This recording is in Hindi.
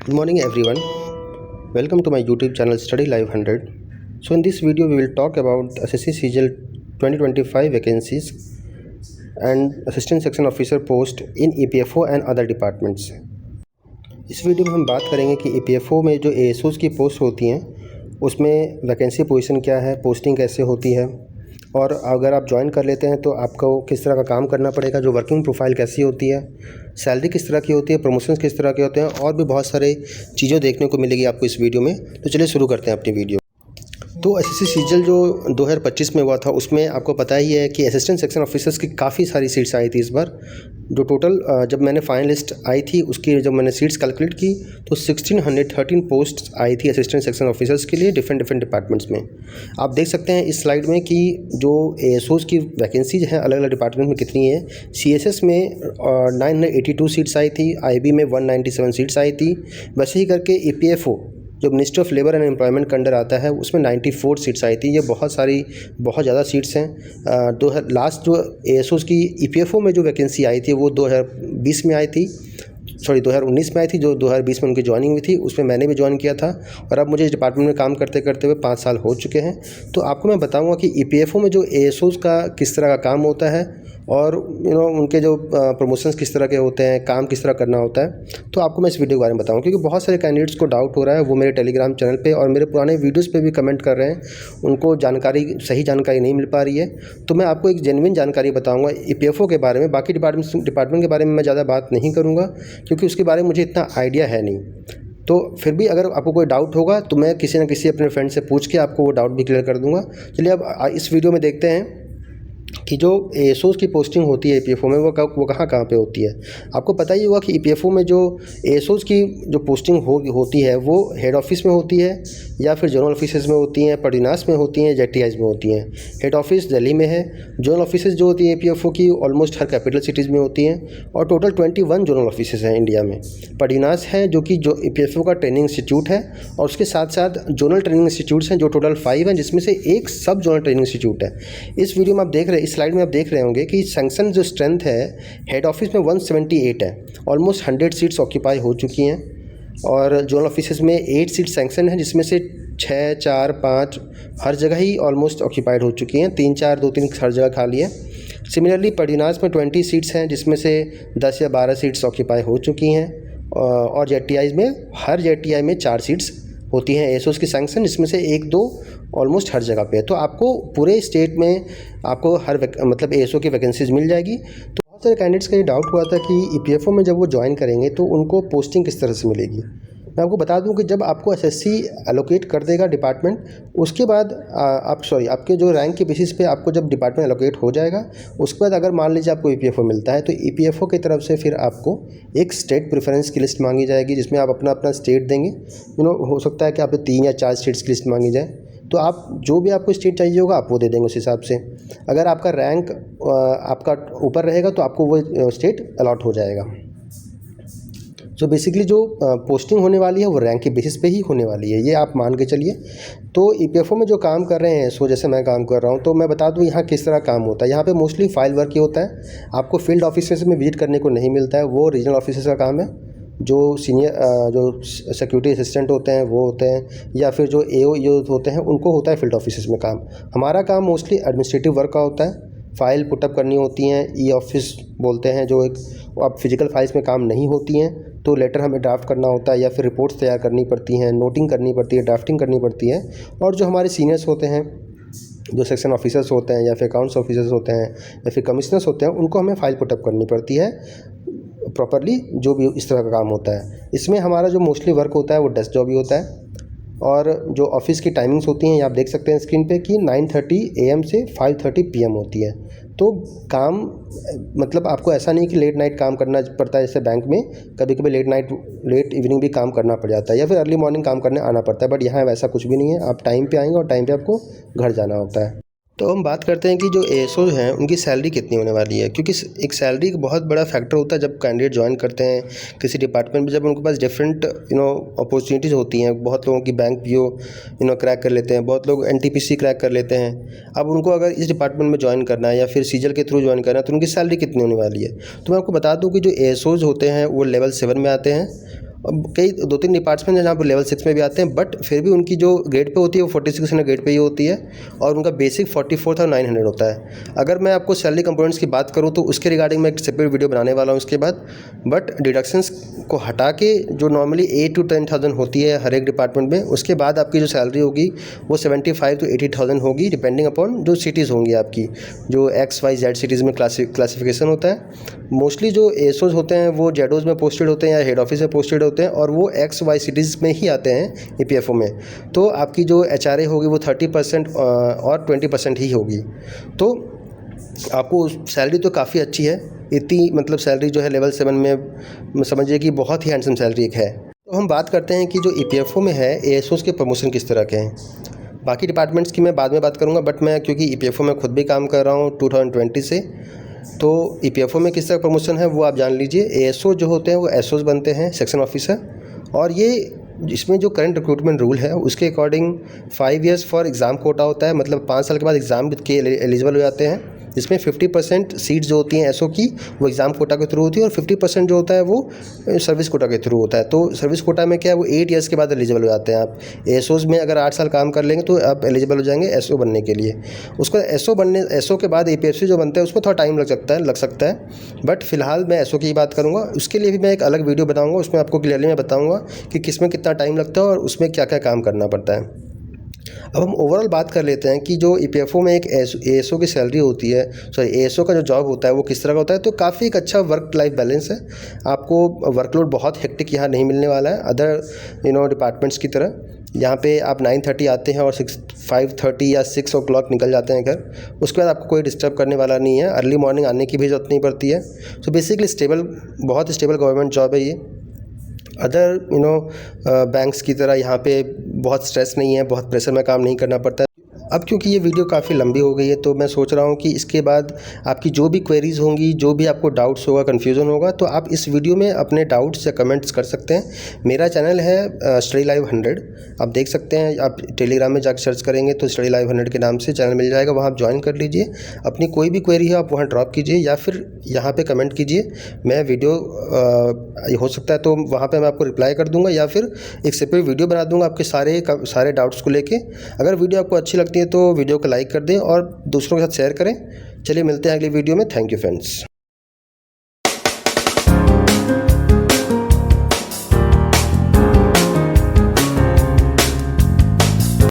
Good morning everyone. Welcome to my YouTube channel Study Live 100. So in this video we will talk about SSC CGL 2025 vacancies and Assistant Section Officer post in EPFO and other departments. इस वीडियो में हम बात करेंगे कि EPFO में जो ASOs की पोस्ट होती हैं उसमें वैकेंसी पोजीशन क्या है, पोस्टिंग कैसे होती है और अगर आप ज्वाइन कर लेते हैं तो आपको किस तरह का काम करना पड़ेगा, जो वर्किंग प्रोफाइल कैसी होती है, सैलरी किस तरह की होती है, प्रमोशंस किस तरह के होते हैं और भी बहुत सारे चीज़ें देखने को मिलेगी आपको इस वीडियो में। तो चलिए शुरू करते हैं अपनी वीडियो। तो एसएससी सीजीएल जो 2025 में हुआ था उसमें आपको पता ही है कि असिस्टेंट सेक्शन ऑफिसर्स की काफ़ी सारी सीट्स आई थी इस बार। जो टोटल जब मैंने फाइनल लिस्ट आई थी उसकी जब मैंने सीट्स कैलकुलेट की तो 1613 पोस्ट आई थी असिस्टेंट सेक्शन ऑफिसर्स के लिए डिफरेंट डिपार्टमेंट्स में। आप देख सकते हैं इस स्लाइड में कि जो एएसओज़ की वैकेंसीज हैं अलग अलग डिपार्टमेंट में कितनी है। सीएसएस में 982 सीट्स आई थी, आईबी में 197 सीट्स आई थी। वैसे ही करके ईपीएफओ जो ministry of labour and employment के अंडर आता है उसमें 94 सीट्स आई थी। ये बहुत ज़्यादा सीट्स हैं। लास्ट जो एएसओज़ की ईपीएफओ में जो वैकेंसी आई थी वो 2020 में आई थी, 2019 में आई थी। जो 2020 में उनकी ज्वाइनिंग हुई थी उसमें मैंने भी ज्वाइन किया था और अब मुझे इस डिपार्टमेंट में काम करते करते हुए 5 साल हो चुके हैं। तो आपको मैं बताऊंगा कि ईपीएफओ में जो एएसओज़ का किस तरह का काम होता है और उनके जो प्रमोशंस किस तरह के होते हैं, काम किस तरह करना होता है। तो आपको मैं इस वीडियो के बारे में बताऊंगा क्योंकि बहुत सारे कैंडिडेट्स को डाउट हो रहा है, वो मेरे टेलीग्राम चैनल पे और मेरे पुराने वीडियोस पे भी कमेंट कर रहे हैं, उनको सही जानकारी नहीं मिल पा रही है। तो मैं आपको एक जेन्युइन जानकारी बताऊंगा ईपीएफओ के बारे में। बाकी डिपार्टमेंट के बारे में मैं ज़्यादा बात नहीं करूँगा क्योंकि उसके बारे में मुझे इतना आइडिया है नहीं। तो फिर भी अगर आपको कोई डाउट होगा तो मैं किसी न किसी अपने फ्रेंड से पूछ के आपको वो डाउट भी क्लियर कर दूंगा। चलिए अब इस वीडियो में देखते हैं कि जो एएसओज़ की पोस्टिंग होती है ईपीएफओ में वो कहाँ पे होती है। आपको पता ही होगा कि ईपीएफओ में जो एएसओज़ की जो पोस्टिंग होती है वो हेड ऑफिस में होती है या फिर जोनल ऑफिसेज में होती हैं, पडिनास में होती हैं, जेटीआईज में होती हैं। हेड ऑफिस दिल्ली में है। जोनल ऑफिसेज जो होती है ईपीएफओ की ऑलमोस्ट हर कैपिटल सिटीज़ में होती हैं और टोटल 21 जोनल ऑफिसेज हैं इंडिया में। पडिनास है जो कि जो ईपीएफओ का ट्रेनिंग इंस्टीट्यूट है और उसके साथ साथ जोनल ट्रेनिंग इंस्टीट्यूट्स हैं जो टोटल 5 हैं, जिसमें से एक सब जोनल ट्रेनिंग इंस्टीट्यूट है। इस वीडियो में आप देख रहे हैं, इस स्लाइड में आप देख रहे होंगे कि सैंक्शन जो स्ट्रेंथ है हेड ऑफिस में 178 है, ऑलमोस्ट 100 सीट्स ऑक्यूपाई हो चुकी हैं और जोनल ऑफिसेज में 8 सीट सैंक्शन है जिसमें से 6, 4, 5 हर जगह ही ऑलमोस्ट ऑक्यूपाइड हो चुकी हैं, 3, 4, 2, 3 हर जगह खाली है। सिमिलरली पडिनास में 20 सीट्स हैं जिसमें से 10 या 12 सीट्स ऑक्यूपाई हो चुकी हैं और जेटीआई में हर जेटीआई में 4 सीट्स होती हैं एएसओज़ की सैंक्शन, जिसमें से 1-2 ऑलमोस्ट हर जगह पे है। तो आपको पूरे स्टेट में आपको मतलब एएसओ की वैकेंसीज मिल जाएगी। तो बहुत सारे कैंडिडेट्स का ये डाउट हुआ था कि ईपीएफओ में जब वो ज्वाइन करेंगे तो उनको पोस्टिंग किस तरह से मिलेगी। मैं आपको बता दूं कि जब आपको एसएससी एलोकेट कर देगा डिपार्टमेंट, उसके बाद आपके जो रैंक के बेसिस पे आपको जब डिपार्टमेंट एलोकेट हो जाएगा उसके बाद अगर मान लीजिए आपको ईपीएफओ मिलता है तो ईपीएफओ की तरफ से फिर आपको एक स्टेट प्रेफरेंस की लिस्ट मांगी जाएगी जिसमें आप अपना स्टेट देंगे। हो सकता है कि आपको 3 या 4 स्टेट्स की लिस्ट मांगी जाए, तो आप जो भी आपको स्टेट चाहिए होगा आप वो दे देंगे उस हिसाब से। अगर आपका रैंक आपका ऊपर रहेगा तो आपको वो स्टेट अलॉट हो जाएगा। तो बेसिकली जो पोस्टिंग होने वाली है वो रैंक के बेसिस पे ही होने वाली है, ये आप मान के चलिए। तो ईपीएफओ में जो काम कर रहे हैं जैसे मैं काम कर रहा हूँ तो मैं बता दूँ यहाँ किस तरह काम होता है। यहाँ पे मोस्टली फाइल वर्क ही होता है, आपको फील्ड ऑफिसेस में विजिट करने को नहीं मिलता है, वो रीजनल ऑफिसर्स का काम है। जो सीनियर जो सिक्योरिटी असिस्टेंट होते हैं वो होते हैं या फिर जो एओ होते हैं उनको होता है फील्ड ऑफिसेस में काम। हमारा काम मोस्टली एडमिनिस्ट्रेटिव वर्क का होता है, फ़ाइल पुटअप करनी होती हैं, ई ऑफिस बोलते हैं जो एक अब फिजिकल फाइल्स में काम नहीं होती हैं तो लेटर हमें ड्राफ्ट करना होता है या फिर रिपोर्ट्स तैयार करनी पड़ती हैं, नोटिंग करनी पड़ती है, ड्राफ्टिंग करनी पड़ती है। और जो हमारे सीनियर्स होते हैं, जो सेक्शन ऑफिसर्स होते हैं या फिर अकाउंट्स ऑफिसर्स होते हैं या फिर कमिश्नर्स होते हैं, उनको हमें फ़ाइल पुटअप करनी पड़ती है प्रॉपरली, जो भी इस तरह का काम होता है। इसमें हमारा जो मोस्टली वर्क होता है वो डेस्क जॉब ही होता है और जो ऑफिस की टाइमिंग्स होती हैं आप देख सकते हैं स्क्रीन पे कि 9:30 AM से 5:30 PM होती है। तो काम मतलब आपको ऐसा नहीं कि लेट नाइट काम करना पड़ता है, जैसे बैंक में कभी कभी लेट इवनिंग भी काम करना पड़ जाता है या फिर अर्ली मॉर्निंग काम करने आना पड़ता है, बट यहाँ वैसा कुछ भी नहीं है। आप टाइम पे आएंगे और टाइम पे आपको घर जाना होता है। तो हम बात करते हैं कि जो एएसओ हैं उनकी सैलरी कितनी होने वाली है, क्योंकि एक सैलरी का बहुत बड़ा फैक्टर होता है जब कैंडिडेट ज्वाइन करते हैं किसी डिपार्टमेंट में। जब उनके पास डिफरेंट अपॉर्चुनिटीज़ होती हैं, बहुत लोगों की बैंक पीओ क्रैक कर लेते हैं, बहुत लोग एनटीपीसी क्रैक कर लेते हैं। अब उनको अगर इस डिपार्टमेंट में ज्वाइन करना है या फिर सीजीएल के थ्रू ज्वाइन करना है तो उनकी सैलरी कितनी होने वाली है। तो मैं आपको बता दूँ कि जो एएसओज होते हैं वो लेवल 7 में आते हैं कई 2-3 डिपार्टमेंट हैं जहाँ पर लेवल 6 में भी आते हैं, बट फिर भी उनकी जो ग्रेड पे होती है वो 4600 ग्रेड पे ही होती है और उनका बेसिक 44,900 होता है। अगर मैं आपको सैलरी कंपोनेंट्स की बात करूँ तो उसके रिगार्डिंग मैं एक सेपरेट वीडियो बनाने वाला हूँ उसके बाद। बट डिडक्शंस को हटा के जो नॉर्मली 8 to 10,000 होती है हर एक डिपार्टमेंट में, उसके बाद आपकी जो सैलरी होगी वो 75 to 80,000 होगी, डिपेंडिंग अपॉन जो सिटीज़ होंगी आपकी, जो XYZ सिटीज़ में क्लासिफिकेशन होता है। मोस्टली जो एसओज होते हैं वो जेडोज़ में पोस्टेड होते हैं या हेड ऑफिस में पोस्टेड होते हैं और वो XY सिटीज़ में ही आते हैं EPFO में। तो आपकी जो HRA होगी वो 30% और 20% ही होगी। तो आपको सैलरी तो काफ़ी अच्छी है, इतनी मतलब सैलरी जो है लेवल 7 में समझिए कि बहुत ही हैंडसम सैलरी एक है। तो हम बात करते हैं कि जो EPFO में है ASOs के प्रमोशन किस तरह के हैं। बाकी डिपार्टमेंट्स की मैं बाद में बात करूंगा, बट मैं क्योंकि EPFO में खुद भी काम कर रहा हूं 2020 से, तो EPFO में किस तरह प्रमोशन है वो आप जान लीजिए। ASO जो होते हैं वो एसओज बनते हैं, सेक्शन ऑफिसर, और ये इसमें जो करंट रिक्रूटमेंट रूल है उसके according 5 years for exam quota होता है, मतलब 5 साल के बाद एग्ज़ाम के एलिजिबल हो जाते हैं, जिसमें 50% सीट्स जो होती हैं एसओ की वो एग्ज़ाम कोटा के थ्रू होती है और 50% जो होता है वो सर्विस कोटा के थ्रू होता है। तो सर्विस कोटा में क्या है, वो 8 years के बाद एलिजिबल हो जाते हैं आप। एसओज में अगर 8 साल काम कर लेंगे तो आप एलिजिबल हो जाएंगे एसओ बनने के लिए। उसका एसओ के बाद APFC जो बनता है उसमें थोड़ा टाइम लग सकता है, बट फिलहाल मैं एसओ की बात करूँगा। उसके लिए भी मैं एक अलग वीडियो बनाऊँगा, उसमें आपको क्लियरली मैं बताऊँगा कि किस में कितना टाइम लगता है और उसमें क्या क्या काम करना पड़ता है। अब हम ओवरऑल बात कर लेते हैं कि जो EPFO में एक ASO की सैलरी होती है, ASO का जो जॉब होता है वो किस तरह का होता है। तो काफ़ी एक अच्छा वर्क लाइफ बैलेंस है, आपको वर्कलोड बहुत हेक्टिक यहाँ नहीं मिलने वाला है अदर डिपार्टमेंट्स की तरह। यहाँ पे आप 9:30 आते हैं और 5:30 या 6 o'clock निकल जाते हैं घर, उसके बाद आपको कोई डिस्टर्ब करने वाला नहीं है, अर्ली मॉर्निंग आने की भी ज़रूरत नहीं पड़ती है। सो बेसिकली बहुत स्टेबल गवर्नमेंट जॉब है ये। अदर बैंक्स की तरह यहाँ पे बहुत स्ट्रेस नहीं है, बहुत प्रेशर में काम नहीं करना पड़ता है। अब क्योंकि ये वीडियो काफ़ी लंबी हो गई है तो मैं सोच रहा हूँ कि इसके बाद आपकी जो भी क्वेरीज़ होंगी, जो भी आपको डाउट्स होगा, कन्फ्यूज़न होगा, तो आप इस वीडियो में अपने डाउट्स या कमेंट्स कर सकते हैं। मेरा चैनल है स्टडी लाइव 100, आप देख सकते हैं। आप टेलीग्राम में जाकर सर्च करेंगे तो स्टडी लाइव 100 के नाम से चैनल मिल जाएगा, वहाँ आप ज्वाइन कर लीजिए। अपनी कोई भी क्वेरी है आप वहाँ ड्रॉप कीजिए या फिर यहाँ पर कमेंट कीजिए। मैं वीडियो हो सकता है तो वहाँ पर मैं आपको रिप्लाई कर दूँगा या फिर एक सेपरेट वीडियो बना दूँगा आपके सारे डाउट्स को लेके। अगर वीडियो आपको अच्छी लगती है तो वीडियो को लाइक कर दें और दूसरों के साथ शेयर करें। चलिए मिलते हैं अगली वीडियो में। Thank you friends.